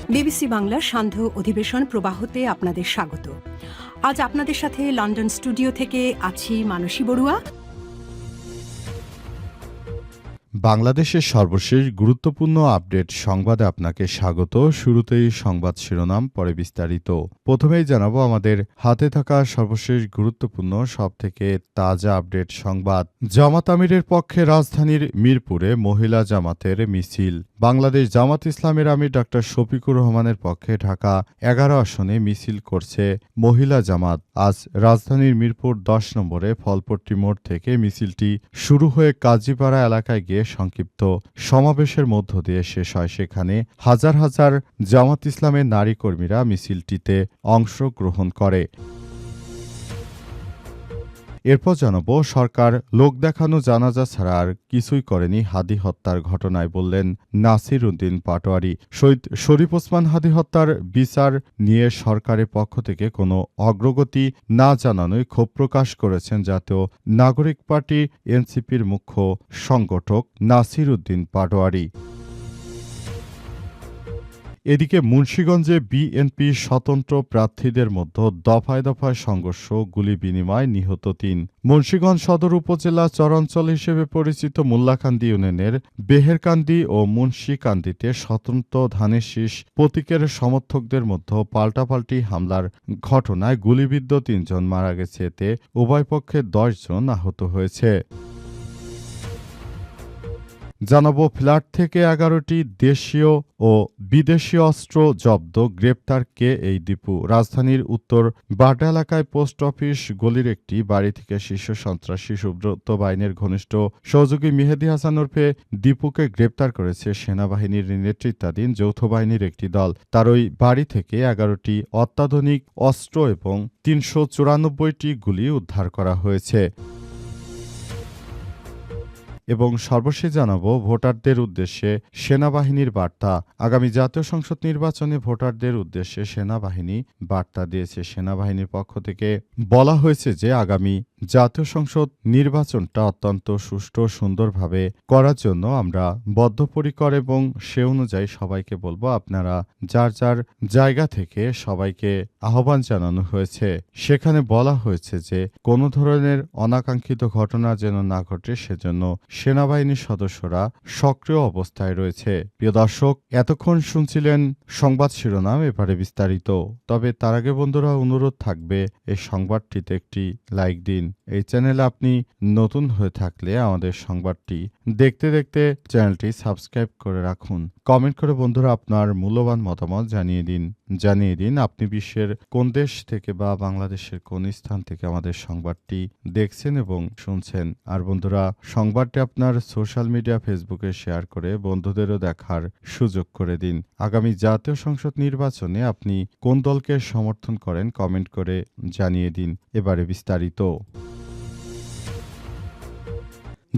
BBC বাংলার সান্ধ্য অধিবেশন প্রবাহতে আপনাদের স্বাগত। আজ আপনাদের সাথে লন্ডন স্টুডিও থেকে আছি মানসী বড়ুয়া। বাংলাদেশের সর্বশেষ গুরুত্বপূর্ণ আপডেট সংবাদে আপনাকে স্বাগত। শুরুতেই সংবাদ শিরোনাম, পরে বিস্তারিত। প্রথমেই জানাবো আমাদের হাতে থাকা সর্বশেষ গুরুত্বপূর্ণ সবথেকে তাজা আপডেট সংবাদ। জামাত আমিরের পক্ষে রাজধানীর মিরপুরে মহিলা জামাতের মিছিল। বাংলাদেশ জামাত ইসলামের আমির ডক্টর শফিকুর রহমানের পক্ষে ঢাকা 11 আসনে মিছিল করছে মহিলা জামাত। আজ রাজধানীর মিরপুর 10 নম্বরে ফলপট্টি মোড় থেকে মিছিলটি শুরু হয়ে কাজীপাড়া এলাকায় গিয়ে সংক্ষিপ্ত সমাবেশের মধ্য দিয়ে শেষ হয়। সেখানে হাজার হাজার জামাত ইসলামের নারী কর্মীরা মিছিলটিতে অংশগ্রহণ করে। এরপর জানাব, সরকার লোক দেখানো জানাজা ছাড়া আর কিছুই করেনি হাদি হত্যার ঘটনায় বললেন নাসির উদ্দিন পাটোয়ারি। শহীদ শরীফ ওসমান হাদি হত্যার বিচার নিয়ে সরকারের পক্ষ থেকে কোনো অগ্রগতি না জানানোয় ক্ষোভ প্রকাশ করেছেন জাতীয় নাগরিক পার্টি এনসিপির মুখ্য সংগঠক নাসির উদ্দিন পাটোয়ারি। এদিকে মুন্সিগঞ্জে বিএনপি স্বতন্ত্র প্রার্থীদের মধ্যে দফায় দফায় সংঘর্ষ, গুলি বিনিময়, নিহত ৩। মুন্সিগঞ্জ সদর উপজেলা চরাঞ্চল হিসেবে পরিচিত মোল্লাকান্দি ইউনিয়নের বেহেরকান্দি ও মুন্সিকান্দিতে স্বতন্ত্র ধানের শীষ প্রতীকের সমর্থকদের মধ্যে পাল্টাপাল্টি হামলার ঘটনায় গুলিবিদ্ধ ৩ জন মারা গেছে। এতে উভয় পক্ষে 10 জন আহত হয়েছে। জানাবো, ফ্ল্যাট থেকে 11টি দেশীয় ও বিদেশি অস্ত্র জব্দ, গ্রেপ্তার কে এই দীপু। রাজধানীর উত্তর বাড্ডা এলাকায় পোস্ট অফিস গলির একটি বাড়ি থেকে শীর্ষ সন্ত্রাসী সুব্রত বাহিনীর ঘনিষ্ঠ সহযোগী মেহেদী হাসান ওরফে দীপুকে গ্রেপ্তার করেছে সেনাবাহিনীর নেতৃত্বাধীন যৌথ বাহিনীর একটি দল। তার ওই বাড়ি থেকে 11টি অত্যাধুনিক অস্ত্র এবং 394টি গুলি উদ্ধার করা হয়েছে। এবং সর্বশেষ জানাবো, ভোটারদের উদ্দেশ্যে সেনাবাহিনীর বার্তা। আগামী জাতীয় সংসদ নির্বাচনে ভোটারদের উদ্দেশ্যে সেনাবাহিনী বার্তা দিয়েছে। সেনাবাহিনীর পক্ষ থেকে বলা হয়েছে যে আগামী জাতীয় সংসদ নির্বাচনটা অত্যন্ত সুষ্ঠু সুন্দরভাবে করার জন্য আমরা বদ্ধপরিকর এবং সে অনুযায়ী সবাইকে বলবো আপনারা যার যার জায়গা থেকে সবাইকে আহ্বান জানানো হয়েছে। সেখানে বলা হয়েছে যে কোনো ধরনের অনাকাঙ্ক্ষিত ঘটনা যেন না ঘটে, সেজন্য সেনাবাহিনীর সদস্যরা সক্রিয় অবস্থায় রয়েছে। প্রিয় দর্শক, এতক্ষণ শুনছিলেন সংবাদ শিরোনাম, এবারে বিস্তারিত। তবে তার আগে বন্ধুরা, অনুরোধ থাকবে এই সংবাদটিতে একটি লাইক দিন। এই চ্যানেলে আপনি নতুন হয়ে থাকলে আমাদের সংবাদটি দেখতে দেখতে চ্যানেলটি সাবস্ক্রাইব করে রাখুন। কমেন্ট করে বন্ধুরা আপনার মূল্যবান মতামত জানিয়ে দিন আপনি বিশ্বের কোন দেশ থেকে বা বাংলাদেশের কোন স্থান থেকে আমাদের সংবাদটি দেখছেন এবং শুনছেন। আর বন্ধুরা, সংবাদটি আপনার সোশ্যাল মিডিয়া ফেসবুকে শেয়ার করে বন্ধুদেরও দেখার সুযোগ করে দিন। আগামী জাতীয় সংসদ নির্বাচনে আপনি কোন দলকে সমর্থন করেন কমেন্ট করে জানিয়ে দিন। এবারে বিস্তারিত।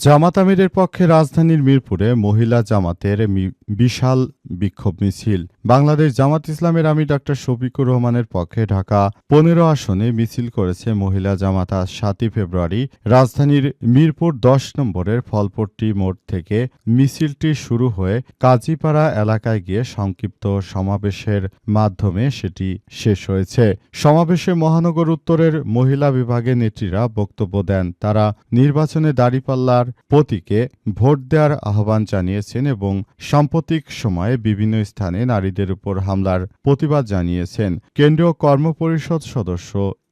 জামাত আমিরের পক্ষে রাজধানীর মিরপুরে মহিলা জামাতের বিশাল বিক্ষোভ মিছিল। বাংলাদেশ জামাত ইসলামের আমির ডক্টর শফিকুর রহমানের পক্ষে ঢাকা 15 আসনে মিছিল করেছে মহিলা জামাত। আজ 7 ফেব্রুয়ারি রাজধানীর মিরপুর 10 নম্বরের ফলপট্টি মোড় থেকে মিছিলটি শুরু হয়ে কাজীপাড়া এলাকায় গিয়ে সংক্ষিপ্ত সমাবেশের মাধ্যমে সেটি শেষ হয়েছে। সমাবেশে মহানগর উত্তরের মহিলা বিভাগের নেত্রীরা বক্তব্য দেন। তারা নির্বাচনে দাঁড়িপাল্লার প্রতীকে ভোট দেওয়ার আহ্বান জানিয়েছেন এবং সাম্প্রতিক সময়ে বিভিন্ন স্থানে নারীদের উপর হামলার প্রতিবাদ জানিয়েছেন। কেন্দ্রীয় কর্মপরিষদ সদস্য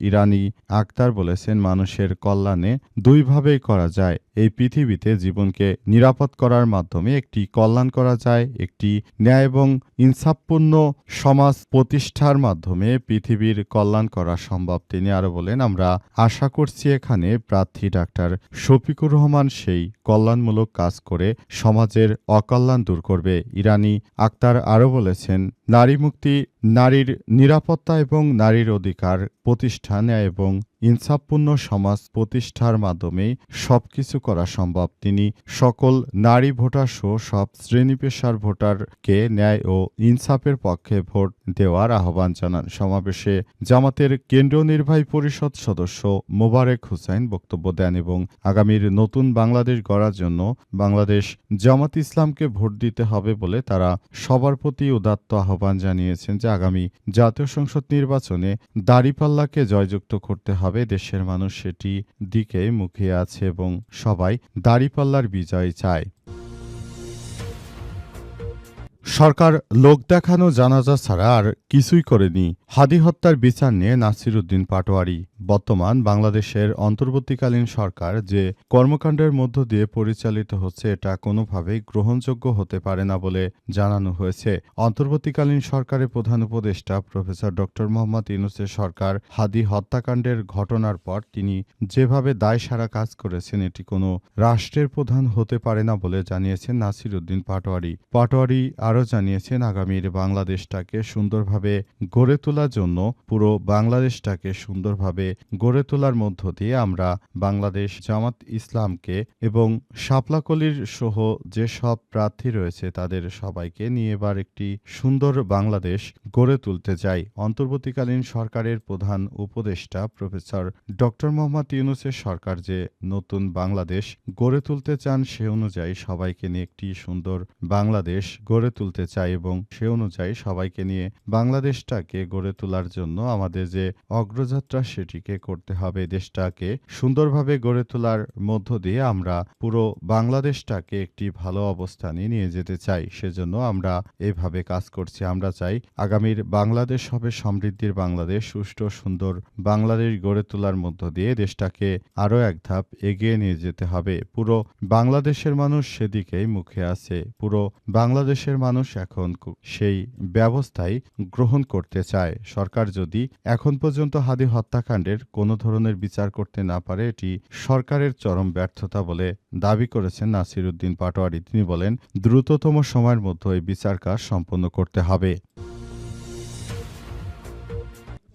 ইরানি আক্তার বলেছেন, মানুষের কল্যাণে দুইভাবেই করা যায়। এই পৃথিবীতে জীবনকে নিরাপদ করার মাধ্যমে একটি কল্যাণ করা যায়, একটি ন্যায় এবং ইনসাফপূর্ণ সমাজ প্রতিষ্ঠার মাধ্যমে পৃথিবীর কল্যাণ করা সম্ভব। তিনি আরো বলেন, আমরা আশা করছি এখানে প্রার্থী ডাক্তার শফিকুর রহমান সেই কল্যাণমূলক কাজ করে সমাজের অকল্যাণ দূর করবে। ইরানি আক্তার আরো বলেছেন, নারী মুক্তি, নারীর নিরাপত্তা এবং নারীর অধিকার প্রতিষ্ঠা, ন্যায় এবং ইনসাফপূর্ণ সমাজ প্রতিষ্ঠার মাধ্যমে সবকিছু করা সম্ভব। তিনি সকল নারী ভোটার সহ সব শ্রেণী পেশার ভোটারকে ন্যায় ও ইনসাফের পক্ষে ভোট দেওয়ার আহ্বান জানান। সমাবেশে জামাতের কেন্দ্রীয় নির্বাহী পরিষদ সদস্য মোবারক হুসাইন বক্তব্য দেন এবং আগামীর নতুন বাংলাদেশ গড়ার জন্য বাংলাদেশ জামাত ইসলামকে ভোট দিতে হবে বলে তারা সবার প্রতি উদাত্ত আহ্বান আহ্বান জানিয়েছেন যে আগামী জাতীয় সংসদ নির্বাচনে দাঁড়িপাল্লাকে জয়যুক্ত করতে হবে। দেশের মানুষ সেটি দিকেই মুখিয়ে আছে এবং সবাই দাঁড়িপাল্লার বিজয় চায়। সরকার লোক দেখানো জানাজা ছাড়া আর কিছুই করেনি। হাদি হত্যার বিচার নিয়ে নাসির উদ্দিন পাটোয়ারি। বর্তমান বাংলাদেশের অন্তর্বর্তীকালীন সরকার যে কর্মকাণ্ডের মধ্য দিয়ে পরিচালিত হচ্ছে এটা কোনোভাবেই গ্রহণযোগ্য হতে পারে না বলে জানানো হয়েছে। অন্তর্বর্তীকালীন সরকারের প্রধান উপদেষ্টা প্রফেসর ড. মোহাম্মদ ইউনূসের সরকার হাদি হত্যাকাণ্ডের ঘটনার পর তিনি যেভাবে দায়সারা কাজ করেছেন এটি কোনো রাষ্ট্রের প্রধান হতে পারে না বলে জানিয়েছেন নাসির উদ্দিন পাটোয়ারি। পাটোয়ারি আরও জানিয়েছেন আগামীর বাংলাদেশটাকে সুন্দরভাবে গড়ে তোলার জন্য পুরো বাংলাদেশটাকে সুন্দরভাবে গড়ে তোলার মধ্য দিয়ে আমরা বাংলাদেশ জামাত ইসলামকে এবং শাপলাকলির সহ যেসব প্রার্থী রয়েছে তাদের সবাইকে নিয়ে এবার একটি সুন্দর বাংলাদেশ গড়ে তুলতে চাই। অন্তর্বর্তীকালীন সরকারের প্রধান উপদেষ্টা প্রফেসর ড. মোহাম্মদ ইউনূসের সরকার যে নতুন বাংলাদেশ গড়ে তুলতে চান সে অনুযায়ী সবাইকে নিয়ে একটি সুন্দর বাংলাদেশ গড়ে তুলতে চাই এবং সে অনুযায়ী সবাইকে নিয়ে বাংলাদেশটাকে গড়ে তোলার জন্য আমাদের যে অগ্রযাত্রা সেটিকে করতে হবে। দেশটাকে সুন্দরভাবে গড়ে তোলার মধ্য দিয়ে আমরা পুরো বাংলাদেশটাকে একটি ভালো অবস্থানে নিয়ে যেতে চাই। সেজন্য আমরা এভাবে কাজ করছি। আমরা চাই আগামীর বাংলাদেশ হবে সমৃদ্ধির বাংলাদেশ, সুষ্ঠু সুন্দর বাংলাদেশ গড়ে তোলার মধ্য দিয়ে দেশটাকে আরও এক ধাপ এগিয়ে নিয়ে যেতে হবে। পুরো বাংলাদেশের মানুষ সেদিকেই মুখে আছে। পুরো বাংলাদেশের মানুষ এখন সেই ব্যবস্থাই গ্রহণ করতে চায়। সরকার যদি এখন পর্যন্ত হাদি হত্যাকাণ্ডের কোনো ধরনের বিচার করতে না পারে এটি সরকারের চরম ব্যর্থতা বলে দাবি করেছেন নাসির উদ্দিন পাটোয়ারি। তিনি বলেন দ্রুততম সময়ের মধ্যে এই বিচার কাজ সম্পন্ন করতে হবে।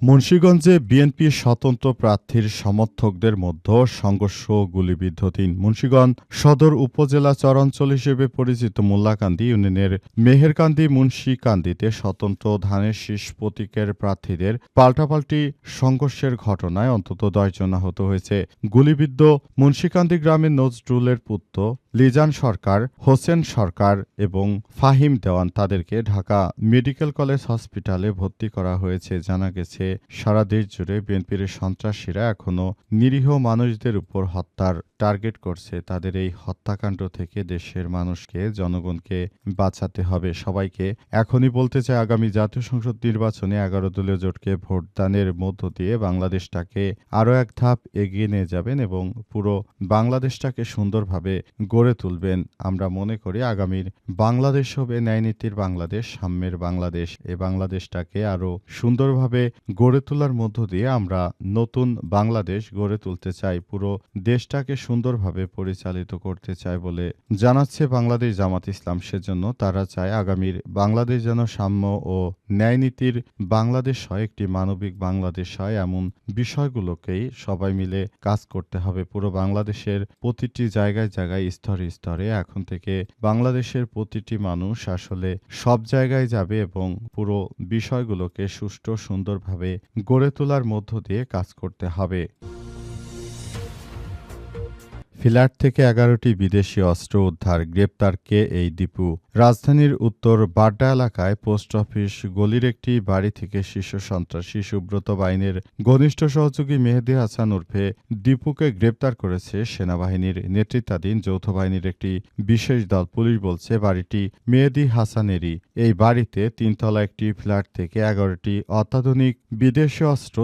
মুন্সিগঞ্জে বিএনপির স্বতন্ত্র প্রার্থীর সমর্থকদের মধ্যে সংঘর্ষ ও গুলিবিদ্ধ ৩। মুন্সিগঞ্জ সদর উপজেলা চরাঞ্চল হিসেবে পরিচিত মোল্লাকান্দি ইউনিয়নের মেহেরকান্দি মুন্সিকান্দিতে স্বতন্ত্র ধানের শীষ প্রতীকের প্রার্থীদের পাল্টাপাল্টি সংঘর্ষের ঘটনায় অন্তত ১০ জন আহত হয়েছে। গুলিবিদ্ধ মুন্সিকান্দি গ্রামের নজরুলের পুত্র লিজান সরকার, হোসেন সরকার এবং ফাহিম দেওয়ান তাদেরকে ঢাকা মেডিকেল কলেজ হসপিটালে ভর্তি করা হয়েছে। জানা গেছে সারা দেশ জুড়ে বিএনপির সন্ত্রাসীরা এখনো নিরীহ মানুষদের উপর হত্যার টার্গেট করছে। তাদের এই হত্যাকাণ্ড থেকে দেশের মানুষকে জনগণকে বাঁচাতে হবে। সবাইকে এখনই বলতে চাই আগামী জাতীয় সংসদ নির্বাচনে ১১ দলীয় জোটকে ভোটদানের মধ্য দিয়ে বাংলাদেশটাকে আরও এক ধাপ এগিয়ে নিয়ে যাবেন এবং পুরো বাংলাদেশটাকে সুন্দরভাবে গড়ে তুলবেন। আমরা মনে করি আগামীর বাংলাদেশ হবে ন্যায়নীতির বাংলাদেশ, সাম্যের বাংলাদেশ। এই বাংলাদেশটাকে আরও সুন্দরভাবে গড়ে তোলার মধ্য দিয়ে আমরা নতুন বাংলাদেশ গড়ে তুলতে চাই। পুরো দেশটাকে সুন্দরভাবে পরিচালিত করতে চায় বলে জানাচ্ছে বাংলাদেশ জামাত ইসলাম। সেজন্য তারা চায় আগামীর বাংলাদেশ যেন সাম্য ও ন্যায়নীতির বাংলাদেশ হয়, একটি মানবিক বাংলাদেশ হয়। এমন বিষয়গুলোকেই সবাই মিলে কাজ করতে হবে। পুরো বাংলাদেশের প্রতিটি জায়গায় জায়গায় স্তরে স্তরে এখন থেকে বাংলাদেশের প্রতিটি মানুষ আসলে সব জায়গায় যাবে এবং পুরো বিষয়গুলোকে সুষ্ঠু সুন্দরভাবে গড়ে তোলার মধ্য দিয়ে কাজ করতে হবে। ফ্ল্যাট থেকে ১১টি বিদেশি অস্ত্র উদ্ধার, গ্রেপ্তার কে এই দীপু। রাজধানীর উত্তর বাড্ডা এলাকায় পোস্ট অফিস গলির একটি বাড়ি থেকে শীর্ষ সন্ত্রাসী সুব্রত বাহিনীর ঘনিষ্ঠ সহযোগী মেহেদী হাসান ওরফে দীপুকে গ্রেপ্তার করেছে সেনাবাহিনীর নেতৃত্বাধীন যৌথ বাহিনীর একটি বিশেষ দল। পুলিশ বলছে বাড়িটি মেহেদী হাসানেরই। এই বাড়িতে ৩ তলা একটি ফ্ল্যাট থেকে ১১টি অত্যাধুনিক বিদেশি অস্ত্র,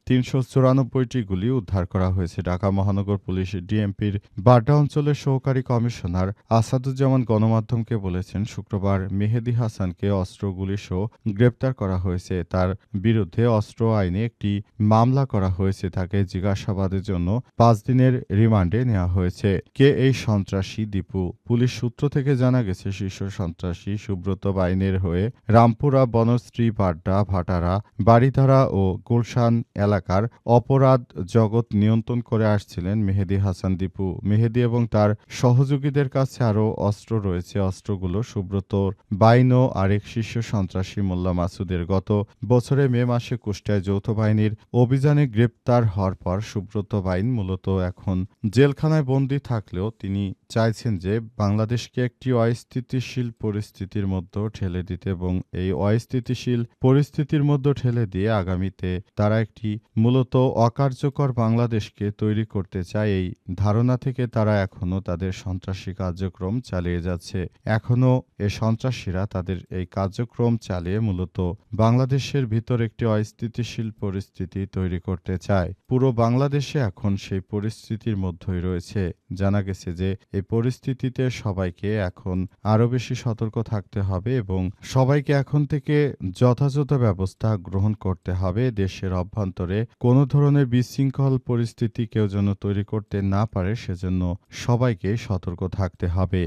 ৩৯৪টি গুলি উদ্ধার করা হয়েছে। ঢাকা মহানগর পুলিশ ডিএমপির বাড্ডা অঞ্চলের সহকারী কমিশনার আসাদুজ্জামান গণমাধ্যমকে বলেছেন শুক্রবার মেহেদী হাসানকে অস্ত্রগুলি সহ গ্রেপ্তার করা হয়েছে। তার বিরুদ্ধে অস্ত্র আইনে একটি মামলা করা হয়েছে। তাকে জিজ্ঞাসাবাদের জন্য ৫ দিনের রিমান্ডে নেওয়া হয়েছে। কে এই সন্ত্রাসী দীপু? পুলিশ সূত্র থেকে জানা গেছে শীর্ষ সন্ত্রাসী সুব্রত বাহিনীর হয়ে রামপুরা, বনশ্রী, বাড্ডা, ভাটারা, বাড়িধারা ও গুলশান এলাকার অপরাধ জগৎ নিয়ন্ত্রণ করে আসছিলেন। মেহেদী হাসান দীপু টিপু মেহেদী এবং তার সহযোগীদের কাছে আরও অস্ত্র রয়েছে। অস্ত্রগুলো সুব্রতর বাইন ও আরেক শীর্ষ সন্ত্রাসী মোল্লা মাসুদের। গত বছরের মে মাসে কুষ্টিয়ায় যৌথ বাহিনীর অভিযানে গ্রেপ্তার হওয়ার পর সুব্রত বাইন মূলত এখন জেলখানায় বন্দী থাকলেও তিনি চাইছেন যে বাংলাদেশকে একটি অস্থিতিশীল পরিস্থিতির মধ্যে ঠেলে দিতে এবং এই অস্থিতিশীল পরিস্থিতির মধ্যে ঠেলে দিয়ে আগামীতে তারা একটি মূলত অকার্যকর বাংলাদেশকে তৈরি করতে চায়। এই ধারণা থেকে তারা এখনও তাদের সন্ত্রাসী কার্যক্রম চালিয়ে যাচ্ছে। এখনও এ সন্ত্রাসীরা তাদের এই কার্যক্রম চালিয়ে মূলত বাংলাদেশের ভিতর একটি অস্থিতিশীল পরিস্থিতি তৈরি করতে চায়। পুরো বাংলাদেশে এখন সেই পরিস্থিতির মধ্যেই রয়েছে। জানা গেছে যে এই পরিস্থিতিতে সবাইকে এখন আরও বেশি সতর্ক থাকতে হবে এবং সবাইকে এখন থেকে যথাযথ ব্যবস্থা গ্রহণ করতে হবে। দেশের অভ্যন্তরে কোনো ধরনের বিশৃঙ্খল পরিস্থিতি কেউ যেন তৈরি করতে না পারে সেজন্য সবাইকে সতর্ক থাকতে হবে।